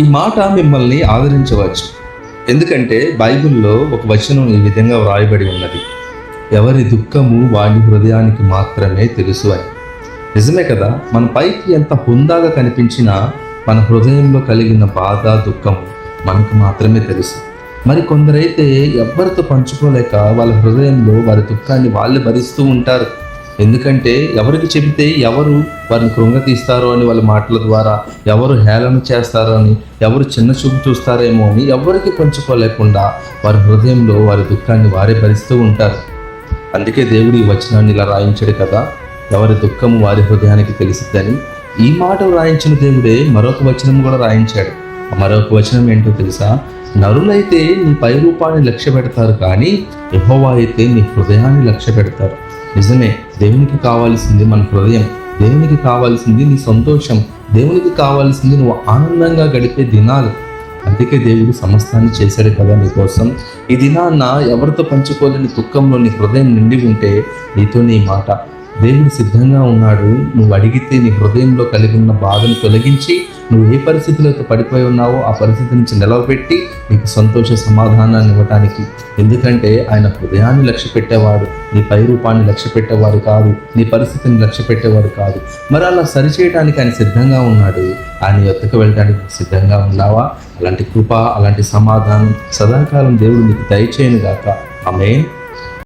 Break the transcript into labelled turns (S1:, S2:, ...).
S1: ఈ మాట మిమ్మల్ని ఆదరించవచ్చు. ఎందుకంటే బైబిల్లో ఒక వచనం ఈ విధంగా వ్రాయబడి ఉన్నది, ఎవరి దుఃఖము వాడి హృదయానికి మాత్రమే తెలుసు అని. నిజమే కదా. మన పైకి ఎంత హుందాగా కనిపించినా మన హృదయంలో కలిగిన బాధ, దుఃఖము మనకు మాత్రమే తెలుసు. మరి కొందరైతే ఎవ్వరితో పంచుకోలేక వాళ్ళ హృదయంలో వారి దుఃఖాన్ని వాళ్ళే భరిస్తూ ఉంటారు. ఎందుకంటే ఎవరికి చెబితే ఎవరు వారిని కృంగతీస్తారో అని, వాళ్ళ మాటల ద్వారా ఎవరు హేళన చేస్తారో అని, ఎవరు చిన్న చూపు చూస్తారేమో అని ఎవరికి పంచుకోలేకుండా వారి హృదయంలో వారి దుఃఖాన్ని వారే భరిస్తూ ఉంటారు. అందుకే దేవుడు ఈ వచనాన్ని ఇలా రాయించాడు కదా, ఎవరి దుఃఖము వారి హృదయానికి తెలిసిద్దని. ఈ మాట రాయించిన దేవుడే మరొక వచనం కూడా రాయించాడు. ఆ మరొక వచనం ఏంటో తెలుసా? నరులైతే నీ పై రూపాన్ని లక్ష్య పెడతారు, కానీ యెహోవా అయితే నీ హృదయాన్ని లక్ష్య పెడతారు. నిజమే, దేవునికి కావాల్సింది మన హృదయం, దేవునికి కావాల్సింది నీ సంతోషం, దేవునికి కావాల్సింది నువ్వు ఆనందంగా గడిపే దినాలు. అందుకే దేవుడు సమస్తాన్ని చేశాడు కదా నీ కోసం. ఈ దినాన్న ఎవరితో పంచుకోలేని దుఃఖంలో నీ హృదయం నిండి ఉంటే నీతో నీ మాట, దేవుడు సిద్ధంగా ఉన్నాడు. నువ్వు అడిగితే నీ హృదయంలో కలిగి ఉన్న బాధను తొలగించి, నువ్వు ఏ పరిస్థితిలో పడిపోయి ఉన్నావో ఆ పరిస్థితి నుంచి నిలవబెట్టి నీకు సంతోష సమాధానాన్ని ఇవ్వటానికి. ఎందుకంటే ఆయన హృదయాన్ని లక్ష్య పెట్టేవాడు, నీ పై రూపాన్ని లక్ష్య పెట్టేవాడు కాదు, నీ పరిస్థితిని లక్ష్య పెట్టేవాడు కాదు. మరి అలా సరిచేయడానికి ఆయన సిద్ధంగా ఉన్నాడు. ఆయన యొద్దకు వెళ్ళడానికి సిద్ధంగా ఉన్నావా? అలాంటి కృప, అలాంటి సమాధానం సదాకాలం దేవుడు నీకు దయచేయను గాక. ఆమేన్.